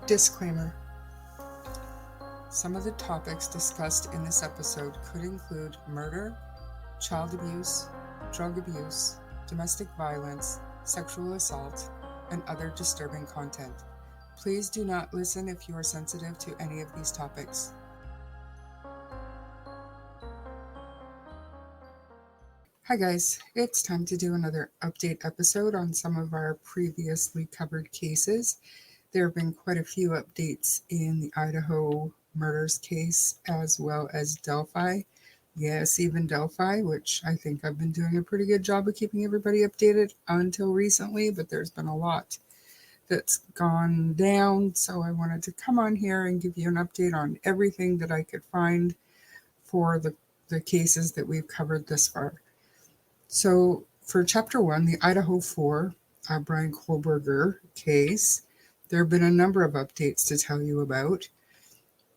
Disclaimer. Some of the topics discussed in this episode could include murder, child abuse, drug abuse, domestic violence, sexual assault, and other disturbing content. Please do not listen if you are sensitive to any of these topics. Hi guys, it's time to do another update episode on some of our previously covered cases. There have been quite a few updates in the Idaho murders case as well as Delphi. Yes, even Delphi, which I think I've been doing a pretty good job of keeping everybody updated until recently, but there's been a lot that's gone down. So I wanted to come on here and give you an update on everything that I could find for the cases that we've covered this far. So for Chapter 1, the Idaho 4, Brian Kohlberger case, there have been a number of updates to tell you about.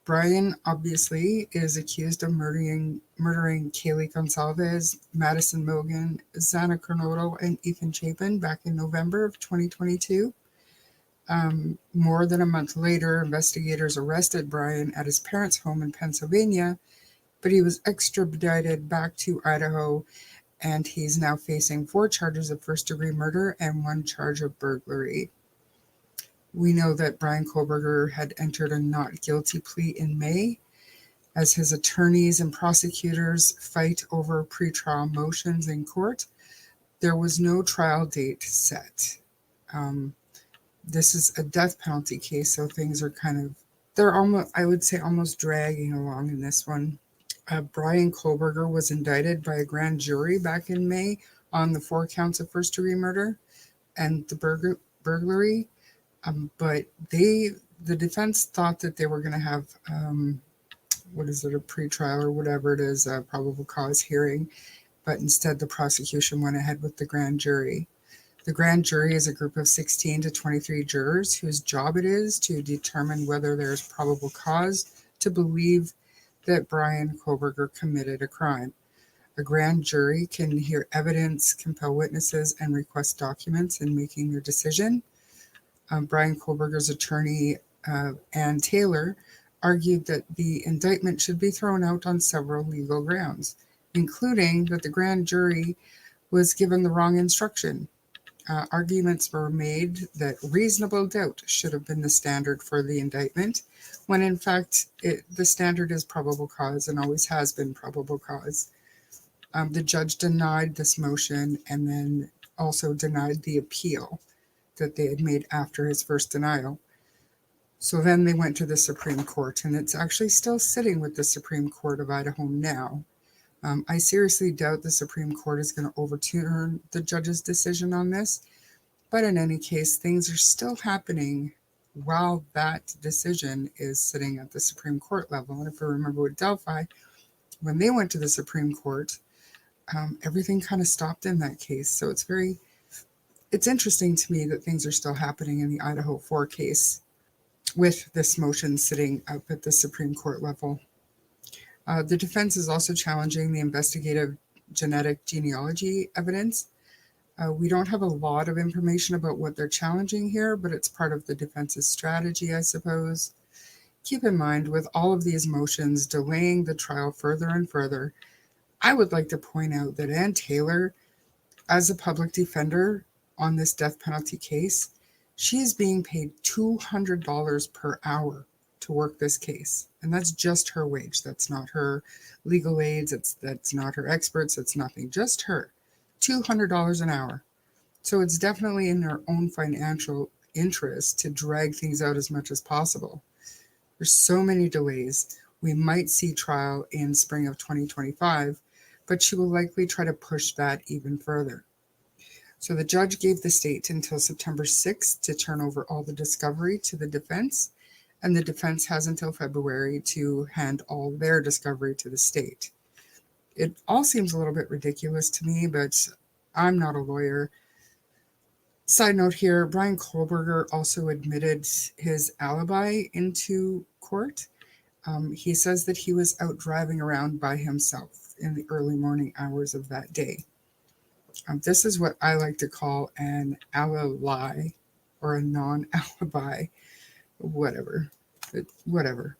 Brian obviously is accused of murdering Caliyah Gonsalves, Madison Mogan, Xana Kernodle, and Ethan Chapin back in November of 2022. More than a month later, investigators arrested Brian at his parents' home in Pennsylvania, but he was extradited back to Idaho, and he's now facing 4 charges of first-degree murder and 1 charge of burglary. We know that Brian Kohlberger had entered a not guilty plea in May as his attorneys and prosecutors fight over pretrial motions in court. There was no trial date set. This is a death penalty case, so things are they're almost, I would say, almost dragging along in this one. Brian Kohlberger was indicted by a grand jury back in May on the 4 counts of first-degree murder and the burglary. But the defense thought that they were going to have, a pretrial or whatever it is, a probable cause hearing, but instead the prosecution went ahead with the grand jury. The grand jury is a group of 16 to 23 jurors whose job it is to determine whether there's probable cause to believe that Brian Kohlberger committed a crime. A grand jury can hear evidence, compel witnesses, and request documents in making their decision. Brian Kohlberger's attorney, Ann Taylor, argued that the indictment should be thrown out on several legal grounds, including that the grand jury was given the wrong instruction. Arguments were made that reasonable doubt should have been the standard for the indictment, when in fact the standard is probable cause and always has been probable cause. The judge denied this motion and then also denied the appeal that they had made after his first denial. So then they went to the Supreme Court, and it's actually still sitting with the Supreme Court of Idaho now. I seriously doubt the Supreme Court is going to overturn the judge's decision on this, but in any case, things are still happening while that decision is sitting at the Supreme Court level. And if I remember with Delphi, when they went to the Supreme Court, everything kind of stopped in that case. So it's interesting to me that things are still happening in the Idaho 4 case with this motion sitting up at the Supreme Court level. The defense is also challenging the investigative genetic genealogy evidence. We don't have a lot of information about what they're challenging here, but it's part of the defense's strategy, I suppose. Keep in mind, with all of these motions delaying the trial further and further, I would like to point out that Ann Taylor, as a public defender on this death penalty case, she is being paid $200 per hour to work this case. And that's just her wage. That's not her legal aides. That's not her experts. That's nothing. Just her. $200 an hour. So it's definitely in their own financial interest to drag things out as much as possible. There's so many delays. We might see trial in spring of 2025, but she will likely try to push that even further. So the judge gave the state until September 6th to turn over all the discovery to the defense, and the defense has until February to hand all their discovery to the state. It all seems a little bit ridiculous to me, but I'm not a lawyer. Side note here, Brian Kohlberger also admitted his alibi into court. He says that he was out driving around by himself in the early morning hours of that day. This is what I like to call an alibi or a non-alibi. whatever. Whatever.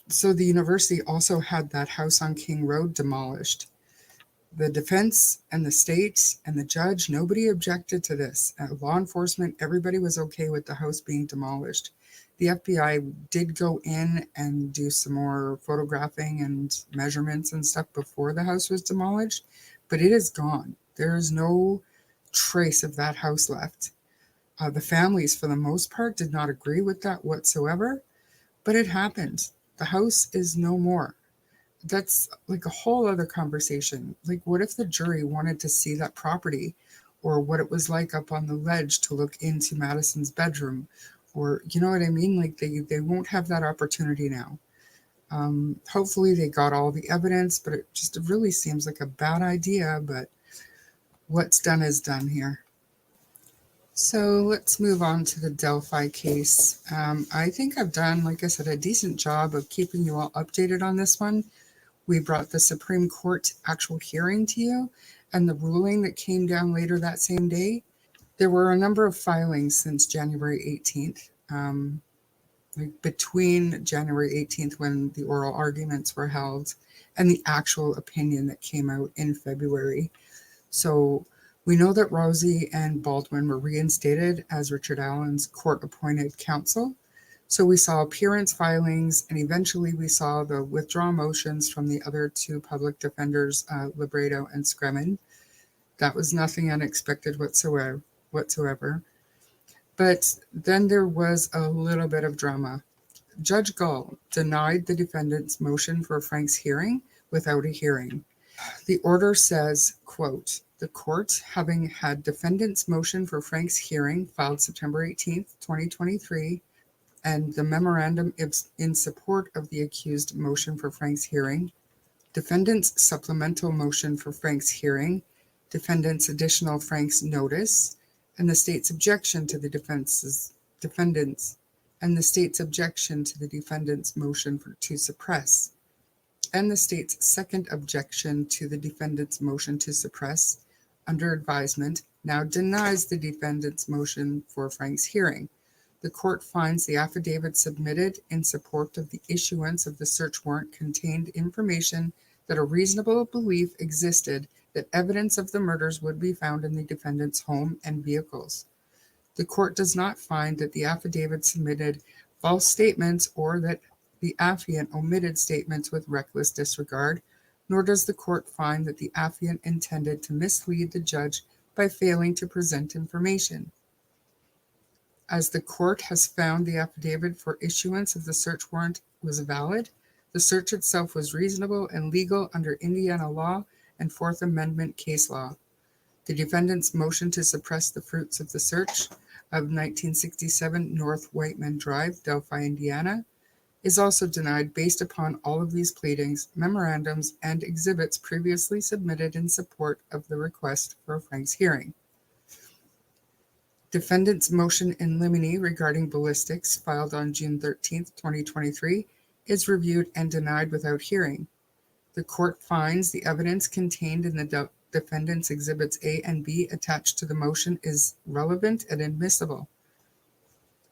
So the university also had that house on King Road demolished. The defense and the state and the judge, nobody objected to this. Law enforcement, everybody was okay with the house being demolished. The FBI did go in and do some more photographing and measurements and stuff before the house was demolished, but it is gone. There is no trace of that house left. The families, for the most part, did not agree with that whatsoever, but it happened. The house is no more. That's like a whole other conversation. Like, what if the jury wanted to see that property, or what it was like up on the ledge to look into Madison's bedroom, or you know what I mean? Like, they won't have that opportunity now. Hopefully they got all the evidence, but it really seems like a bad idea, but what's done is done here. So let's move on to the Delphi case. I think I've done, like I said, a decent job of keeping you all updated on this one. We brought the Supreme Court actual hearing to you and the ruling that came down later that same day. There were a number of filings since January 18th, like between January 18th when the oral arguments were held and the actual opinion that came out in February. So we know that Rosie and Baldwin were reinstated as Richard Allen's court-appointed counsel. So we saw appearance filings, and eventually we saw the withdrawal motions from the other two public defenders, Libredo and Scremin. That was nothing unexpected whatsoever. But then there was a little bit of drama. Judge Gull denied the defendant's motion for Frank's hearing without a hearing. The order says, quote, "The court, having had defendant's motion for Frank's hearing filed September 18th, 2023, and the memorandum in support of the accused motion for Frank's hearing, defendant's supplemental motion for Frank's hearing, defendant's additional Frank's notice, and the state's objection to the defendant's motion to suppress, and the state's second objection to the defendant's motion to suppress under advisement now denies the defendant's motion for Frank's hearing. The court finds the affidavit submitted in support of the issuance of the search warrant contained information that a reasonable belief existed that evidence of the murders would be found in the defendant's home and vehicles. The court does not find that the affidavit submitted false statements or that the affiant omitted statements with reckless disregard, nor does the court find that the affiant intended to mislead the judge by failing to present information. As the court has found the affidavit for issuance of the search warrant was valid, the search itself was reasonable and legal under Indiana law and Fourth Amendment case law. The defendant's motion to suppress the fruits of the search of 1967 North Whiteman Drive, Delphi, Indiana, is also denied based upon all of these pleadings, memorandums, and exhibits previously submitted in support of the request for Frank's hearing. Defendant's motion in limine regarding ballistics, filed on June 13, 2023, is reviewed and denied without hearing. The court finds the evidence contained in the defendant's exhibits A and B attached to the motion is relevant and admissible.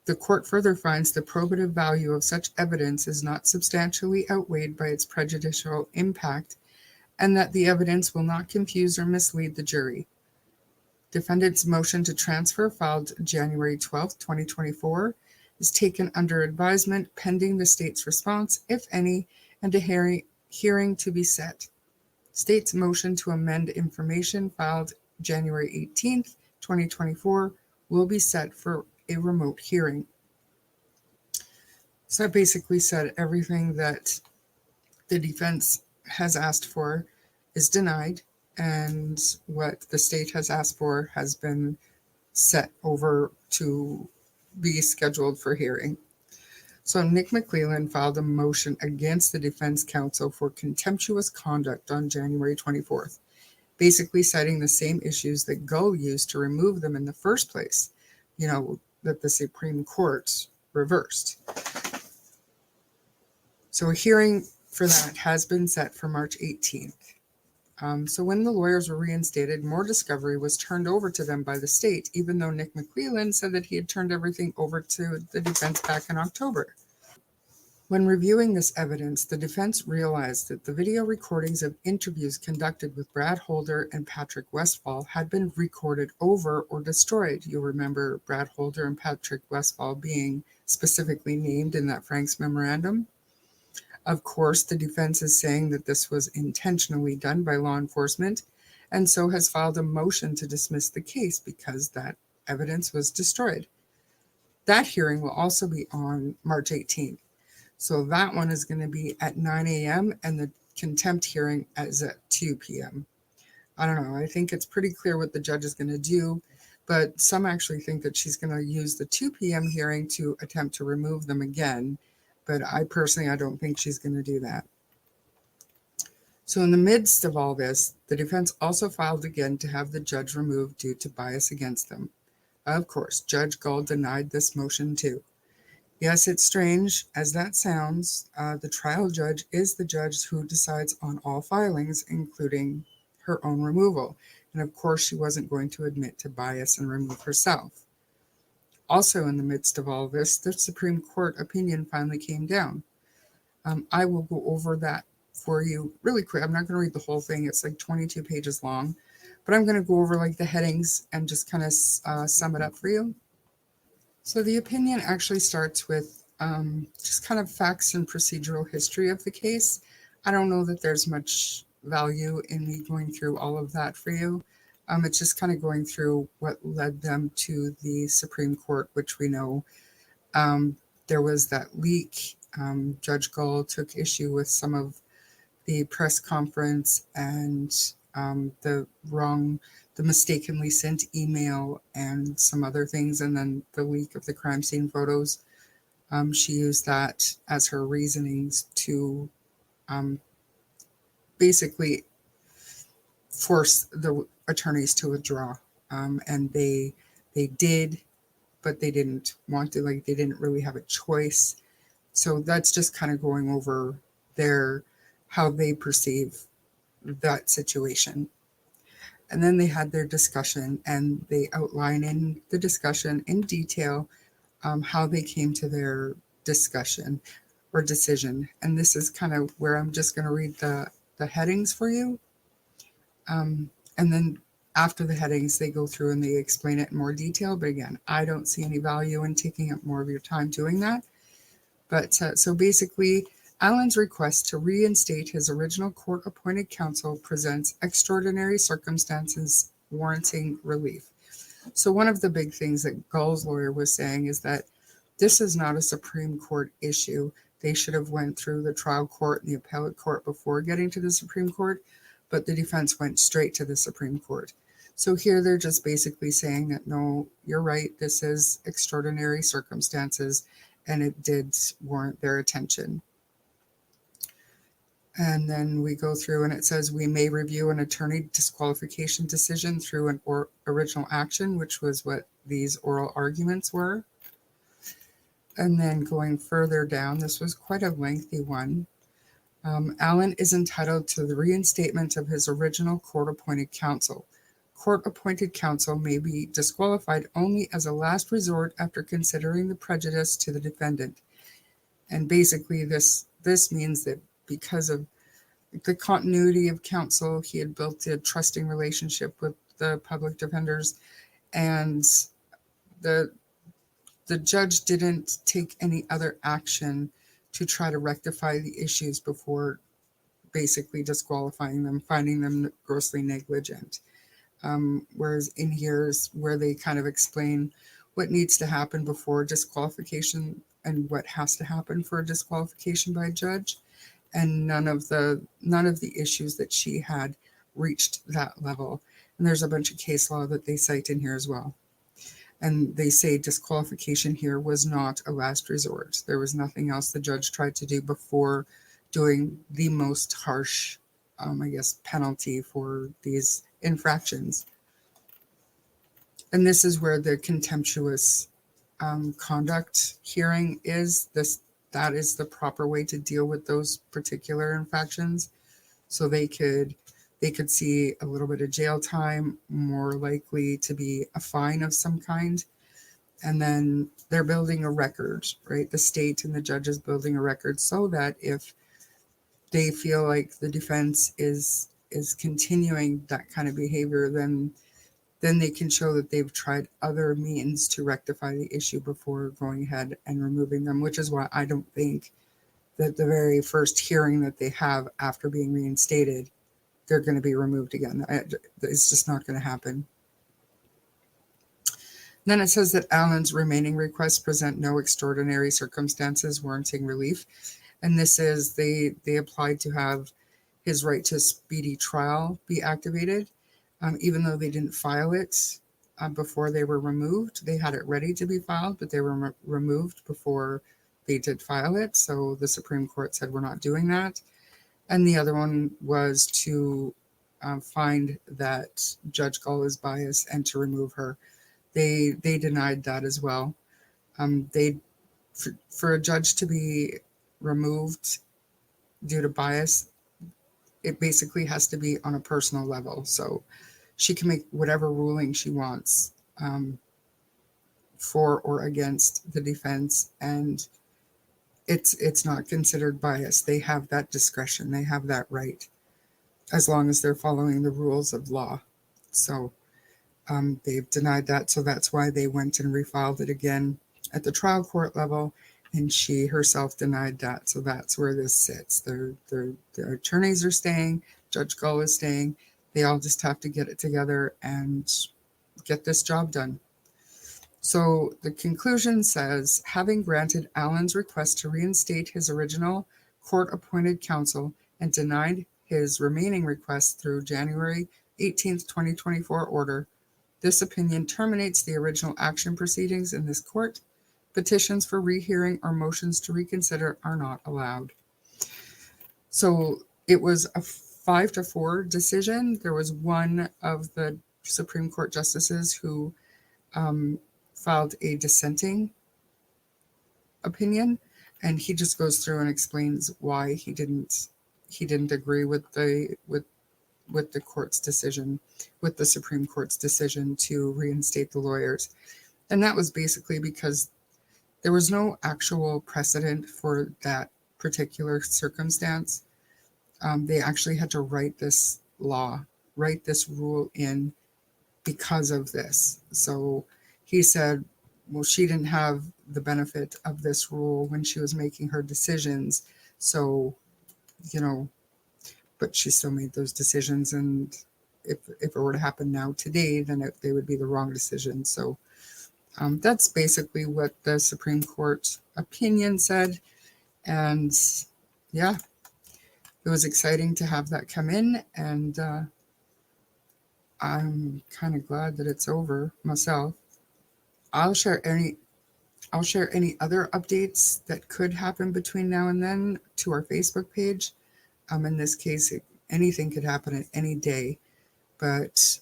The court further finds the probative value of such evidence is not substantially outweighed by its prejudicial impact, and that the evidence will not confuse or mislead the jury. Defendant's motion to transfer, filed January 12, 2024, is taken under advisement pending the state's response, if any, and a hearing to be set. State's motion to amend information, filed January 18, 2024, will be set for a remote hearing. So I basically said everything that the defense has asked for is denied, and what the state has asked for has been set over to be scheduled for hearing. So Nick McClellan filed a motion against the defense counsel for contemptuous conduct on January 24th, basically citing the same issues that Gull used to remove them in the first place, that the Supreme Court reversed. So a hearing for that has been set for March 18th. So when the lawyers were reinstated, more discovery was turned over to them by the state, even though Nick McClelland said that he had turned everything over to the defense back in October. When reviewing this evidence, the defense realized that the video recordings of interviews conducted with Brad Holder and Patrick Westfall had been recorded over or destroyed. You'll remember Brad Holder and Patrick Westfall being specifically named in that Frank's memorandum. Of course, the defense is saying that this was intentionally done by law enforcement, and so has filed a motion to dismiss the case because that evidence was destroyed. That hearing will also be on March 18th. So that one is going to be at 9 a.m. and the contempt hearing is at 2 p.m. I don't know. I think it's pretty clear what the judge is going to do, but some actually think that she's going to use the 2 p.m. hearing to attempt to remove them again. But I don't think she's going to do that. So in the midst of all this, the defense also filed again to have the judge removed due to bias against them. Of course, Judge Gull denied this motion too. Yes, it's strange as that sounds. The trial judge is the judge who decides on all filings, including her own removal. And of course, she wasn't going to admit to bias and remove herself. Also, in the midst of all this, the Supreme Court opinion finally came down. I will go over that for you really quick. I'm not going to read the whole thing. It's like 22 pages long, but I'm going to go over like the headings and just kind of sum it up for you. So the opinion actually starts with just kind of facts and procedural history of the case. I don't know that there's much value in me going through all of that for you. It's just kind of going through what led them to the Supreme Court, which we know there was that leak. Judge Gull took issue with some of the press conference and the mistakenly sent email and some other things, and then the leak of the crime scene photos. She used that as her reasonings to basically force the attorneys to withdraw. And they did, but they didn't want to, like they didn't really have a choice. So that's just kind of going over how they perceive that situation. And then they had their discussion, and they outline in the discussion in detail how they came to their discussion or decision. And this is kind of where I'm just going to read the headings for you. And then after the headings, they go through and they explain it in more detail. But again, I don't see any value in taking up more of your time doing that. But so basically, Allen's request to reinstate his original court-appointed counsel presents extraordinary circumstances warranting relief. So one of the big things that Gull's lawyer was saying is that this is not a Supreme Court issue. They should have went through the trial court and the appellate court before getting to the Supreme Court, but the defense went straight to the Supreme Court. So here they're just basically saying that, no, you're right, this is extraordinary circumstances, and it did warrant their attention. And then we go through and it says we may review an attorney disqualification decision through an original action, which was what these oral arguments were. And then going further down, this was quite a lengthy one. Allen is entitled to the reinstatement of his original court-appointed counsel. Court-appointed counsel may be disqualified only as a last resort after considering the prejudice to the defendant. And basically this means that because of the continuity of counsel, he had built a trusting relationship with the public defenders, and the judge didn't take any other action to try to rectify the issues before basically disqualifying them, finding them grossly negligent. Whereas in here is where they kind of explain what needs to happen before disqualification and what has to happen for a disqualification by a judge. And none of the issues that she had reached that level. And there's a bunch of case law that they cite in here as well. And they say disqualification here was not a last resort. There was nothing else the judge tried to do before doing the most harsh, penalty for these infractions. And this is where the contemptuous conduct hearing is. That is the proper way to deal with those particular infractions. So they could they could see a little bit of jail time, more likely to be a fine of some kind. And then they're building a record, right? The state and the judge is building a record so that if they feel like the defense is continuing that kind of behavior, then they can show that they've tried other means to rectify the issue before going ahead and removing them, which is why I don't think that the very first hearing that they have after being reinstated, they're going to be removed again. It's just not going to happen. Then it says that Allen's remaining requests present no extraordinary circumstances warranting relief. And this is, they applied to have his right to speedy trial be activated, even though they didn't file it before they were removed. They had it ready to be filed, but they were removed before they did file it. So the Supreme Court said, we're not doing that. And the other one was to find that Judge Gull is biased and to remove her. They denied that as well. For a judge to be removed due to bias, it basically has to be on a personal level. So she can make whatever ruling she wants for or against the defense, and it's not considered bias. They have that discretion. They have that right, as long as they're following the rules of law. So they've denied that. So that's why they went and refiled it again at the trial court level, and she herself denied that. So that's where this sits. Their attorneys are staying. Judge Gull is staying. They all just have to get it together and get this job done. So the conclusion says, having granted Allen's request to reinstate his original court-appointed counsel and denied his remaining requests through January 18th, 2024 order, this opinion terminates the original action proceedings in this court. Petitions for rehearing or motions to reconsider are not allowed. So it was a 5-4 decision. There was one of the Supreme Court justices who filed a dissenting opinion, and he just goes through and explains why he didn't agree with the court's decision, with the Supreme Court's decision to reinstate the lawyers. And that was basically because there was no actual precedent for that particular circumstance. They actually had to write this rule in because of this. So he said, well, she didn't have the benefit of this rule when she was making her decisions. So, but she still made those decisions. And if it were to happen now today, then they would be the wrong decision. So that's basically what the Supreme Court opinion said. And yeah, it was exciting to have that come in. And I'm kind of glad that it's over myself. I'll share any other updates that could happen between now and then to our Facebook page. In this case, anything could happen at any day. But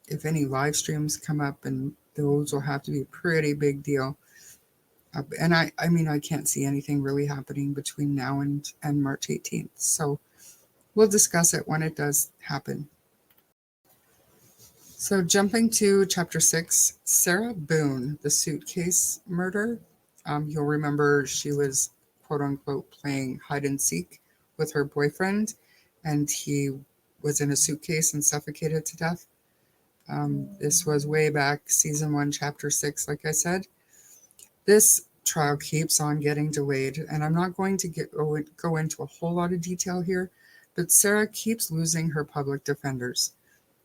if any live streams come up, and those will have to be a pretty big deal. And I can't see anything really happening between now and March 18th. So we'll discuss it when it does happen. So jumping to Chapter 6, Sarah Boone, the suitcase murder. You'll remember she was, quote unquote, playing hide and seek with her boyfriend, and he was in a suitcase and suffocated to death. This was way back, Season 1, Chapter 6, like I said. This trial keeps on getting delayed, and I'm not going to go into a whole lot of detail here, but Sarah keeps losing her public defenders.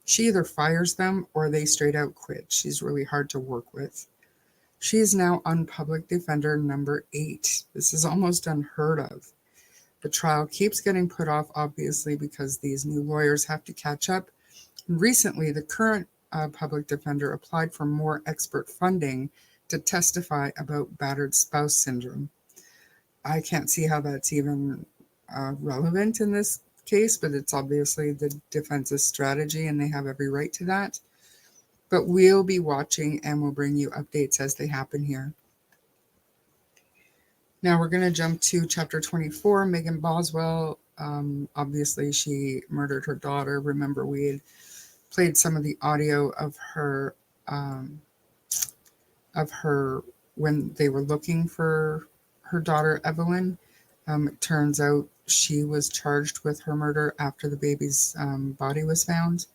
She either fires them or they straight out quit. She's really hard to work with. She is now on public defender number 8. This is almost unheard of. The trial keeps getting put off, obviously, because these new lawyers have to catch up. Recently, the current public defender applied for more expert funding to testify about battered spouse syndrome. I can't see how that's even relevant in this case, but it's obviously the defense's strategy, and they have every right to that. But we'll be watching, and we'll bring you updates as they happen here. Now we're going to jump to Chapter 24, Megan Boswell Obviously, she murdered her daughter. Remember, we had played some of the audio um, of her when they were looking for her daughter Evelyn. It turns out she was charged with her murder after the baby's body was found.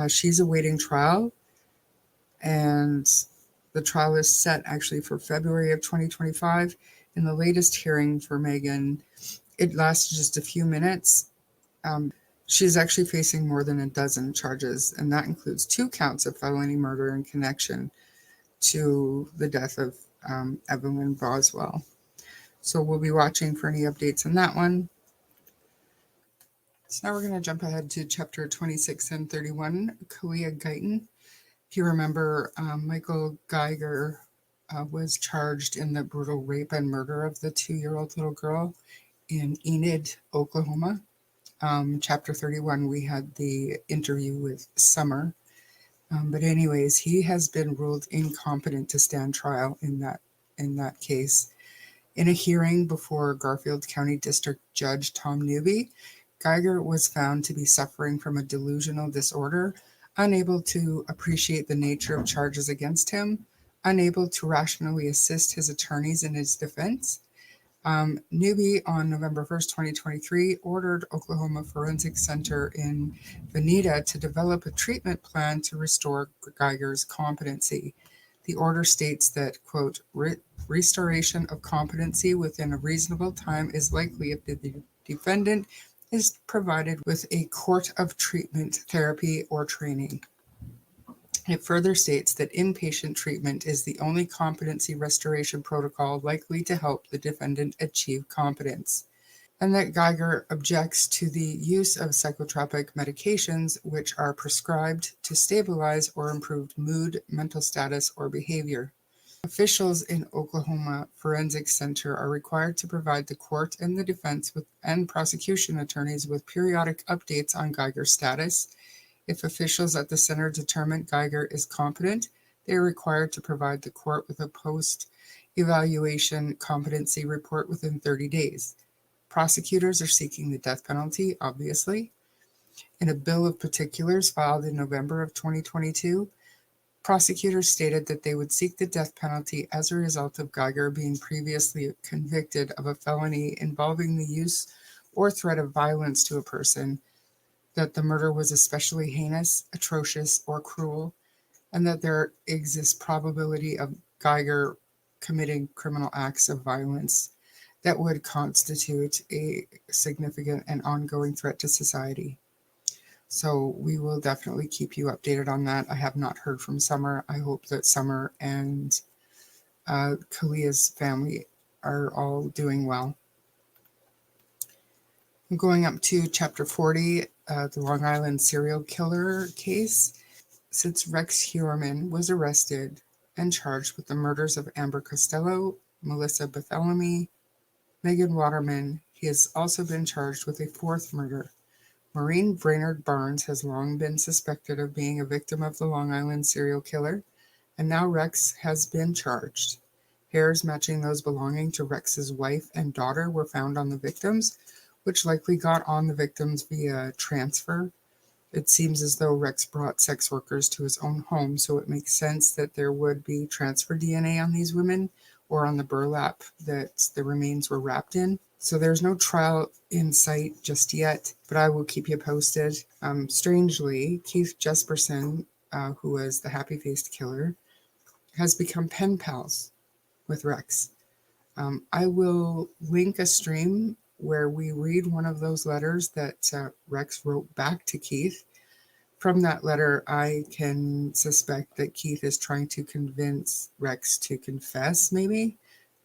She's awaiting trial, and the trial is set actually for February of 2025. In the latest hearing for Megan, it lasted just a few minutes. She's actually facing more than a dozen charges, and that includes 2 counts of felony murder in connection to the death of Evelyn Boswell. So we'll be watching for any updates on that one. So now we're going to jump ahead to chapter 26 and 31, Caliyah Guyton. If you remember, Michael Geiger was charged in the brutal rape and murder of the 2-year-old little girl in Enid, Oklahoma. Chapter 31, we had the interview with Summer. But anyways, he has been ruled incompetent to stand trial in that case. In a hearing before Garfield County District Judge Tom Newby, Geiger was found to be suffering from a delusional disorder, unable to appreciate the nature of charges against him, unable to rationally assist his attorneys in his defense. Newby, on November 1st, 2023, ordered Oklahoma Forensic Center in Veneta to develop a treatment plan to restore Geiger's competency. The order states that, quote, restoration of competency within a reasonable time is likely if the defendant is provided with a course of treatment, therapy, or training. It further states that inpatient treatment is the only competency restoration protocol likely to help the defendant achieve competence, and that Geiger objects to the use of psychotropic medications which are prescribed to stabilize or improve mood, mental status, or behavior. Officials in Oklahoma Forensic Center are required to provide the court and the defense and prosecution attorneys with periodic updates on Geiger's status. If officials at the center determine Geiger is competent, they are required to provide the court with a post-evaluation competency report within 30 days. Prosecutors are seeking the death penalty, obviously. In a bill of particulars filed in November of 2022, prosecutors stated that they would seek the death penalty as a result of Geiger being previously convicted of a felony involving the use or threat of violence to a person, that the murder was especially heinous, atrocious, or cruel, and that there exists probability of Geiger committing criminal acts of violence that would constitute a significant and ongoing threat to society. So we will definitely keep you updated on that. I have not heard from Summer. I hope that Summer and Caliyah's family are all doing well. Going up to chapter 40, the Long Island serial killer case. Since Rex Doerman was arrested and charged with the murders of Amber Costello, Melissa Bartholomew, Megan Waterman, he has also been charged with a 4th murder. Maureen Brainerd Barnes has long been suspected of being a victim of the Long Island serial killer, and now Rex has been charged. Hairs matching those belonging to Rex's wife and daughter were found on the victims, which likely got on the victims via transfer. It seems as though Rex brought sex workers to his own home, so it makes sense that there would be transfer DNA on these women or on the burlap that the remains were wrapped in. So there's no trial in sight just yet, but I will keep you posted. Strangely, Keith Jesperson, who was the happy-faced killer, has become pen pals with Rex. I will link a stream where we read one of those letters that Rex wrote back to Keith. From that letter, I can suspect that Keith is trying to convince Rex to confess, maybe?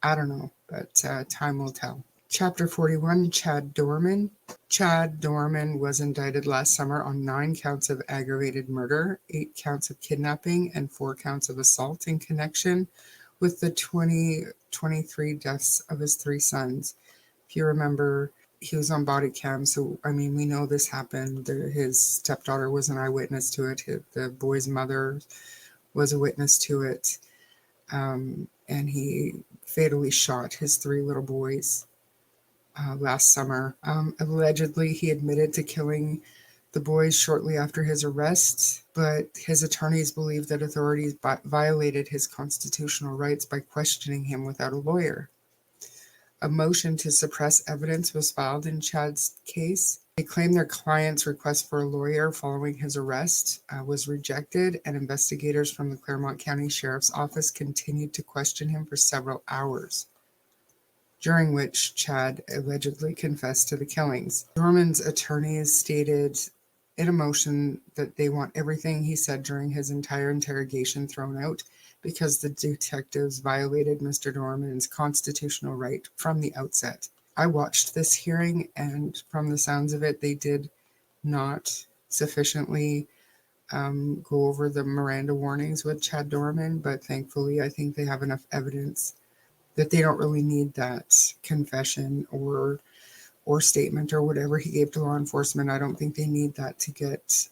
I don't know, but time will tell. Chapter 41, Chad Doerman. Chad Doerman was indicted last summer on 9 counts of aggravated murder, 8 counts of kidnapping, and 4 counts of assault in connection with the 2023 deaths of his 3 sons. If you remember, he was on body cam, so I mean, we know this happened. His stepdaughter was an eyewitness to it. The boy's mother was a witness to it, and he fatally shot his 3 little boys. last summer. Allegedly, he admitted to killing the boys shortly after his arrest, but his attorneys believe that authorities violated his constitutional rights by questioning him without a lawyer. A motion to suppress evidence was filed in Chad's case. They claim their client's request for a lawyer following his arrest was rejected, and investigators from the Claremont County Sheriff's Office continued to question him for several hours, during which Chad allegedly confessed to the killings. Doerman's attorneys stated in a motion that they want everything he said during his entire interrogation thrown out because the detectives violated Mr. Doerman's constitutional right from the outset. I watched this hearing, and from the sounds of it, they did not sufficiently go over the Miranda warnings with Chad Doerman, but thankfully I think they have enough evidence that they don't really need that confession or statement or whatever he gave to law enforcement. I don't think they need that to get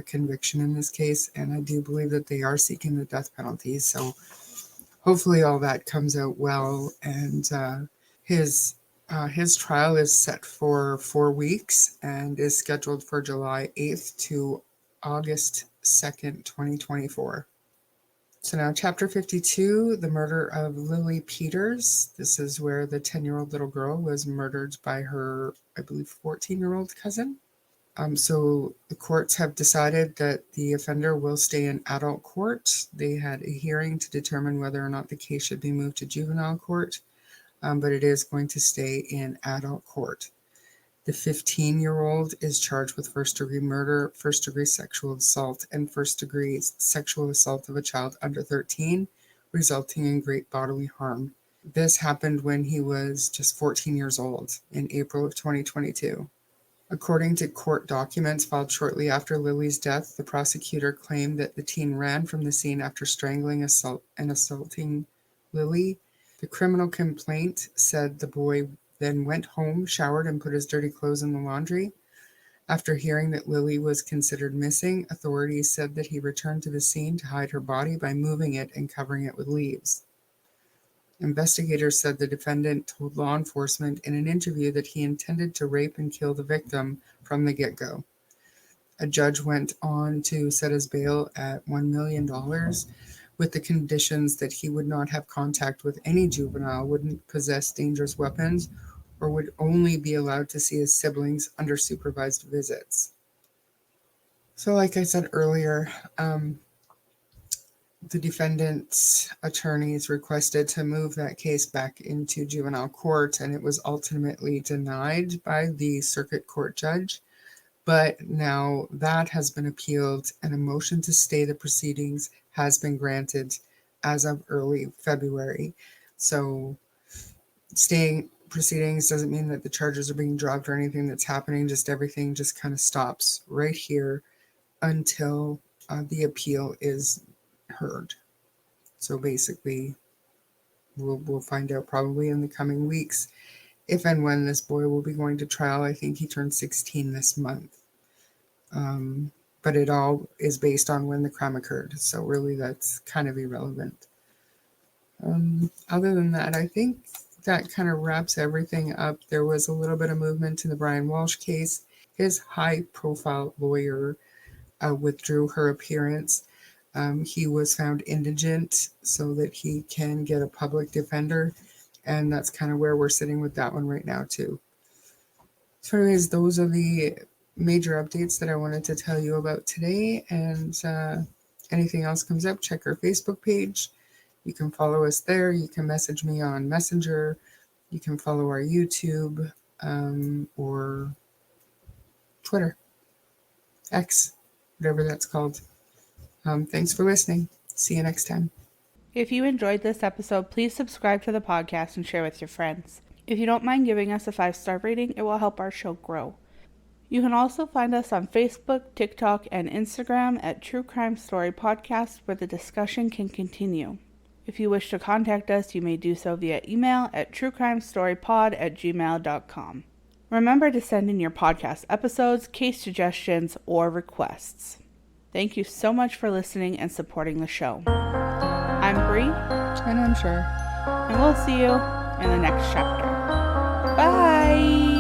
conviction in this case, and I do believe that they are seeking the death penalty. So hopefully all that comes out well, and his trial is set for 4 weeks and is scheduled for July 8th to August 2nd, 2024. So now Chapter 52, the murder of Lily Peters. This is where the 10-year-old little girl was murdered by her, I believe, 14-year-old cousin. So the courts have decided that the offender will stay in adult court. They had a hearing to determine whether or not the case should be moved to juvenile court, but it is going to stay in adult court. The 15-year-old is charged with first-degree murder, first-degree sexual assault, and first-degree sexual assault of a child under 13, resulting in great bodily harm. This happened when he was just 14 years old in April of 2022. According to court documents filed shortly after Lily's death, the prosecutor claimed that the teen ran from the scene after strangling and assaulting Lily. The criminal complaint said the boy then went home, showered, and put his dirty clothes in the laundry. After hearing that Lily was considered missing, authorities said that he returned to the scene to hide her body by moving it and covering it with leaves. Investigators said the defendant told law enforcement in an interview that he intended to rape and kill the victim from the get-go. A judge went on to set his bail at $1 million with the conditions that he would not have contact with any juvenile, wouldn't possess dangerous weapons, or would only be allowed to see his siblings under supervised visits. So like I said earlier, the defendant's attorneys requested to move that case back into juvenile court, and it was ultimately denied by the circuit court judge. But now that has been appealed, and a motion to stay the proceedings has been granted as of early February. So staying proceedings doesn't mean that the charges are being dropped or anything that's happening, just everything just kind of stops right here until the appeal is heard. So basically, we'll find out probably in the coming weeks if and when this boy will be going to trial. I think he turned 16 this month. But it all is based on when the crime occurred. So really that's kind of irrelevant. Other than that, I think that kind of wraps everything up. There was a little bit of movement in the Brian Walsh case. His high-profile lawyer withdrew her appearance. He was found indigent so that he can get a public defender. And that's kind of where we're sitting with that one right now, too. So anyways, those are the major updates that I wanted to tell you about today. And anything else comes up, check our Facebook page. You can follow us there. You can message me on Messenger. You can follow our YouTube or Twitter, X, whatever that's called. Thanks for listening. See you next time. If you enjoyed this episode, please subscribe to the podcast and share with your friends. If you don't mind giving us a 5-star rating, it will help our show grow. You can also find us on Facebook, TikTok, and Instagram at True Crime Story Podcast, where the discussion can continue. If you wish to contact us, you may do so via email at truecrimestorypod@gmail.com. Remember to send in your podcast episodes, case suggestions, or requests. Thank you so much for listening and supporting the show. I'm Bree. And I'm Cher. And we'll see you in the next chapter. Bye! Bye.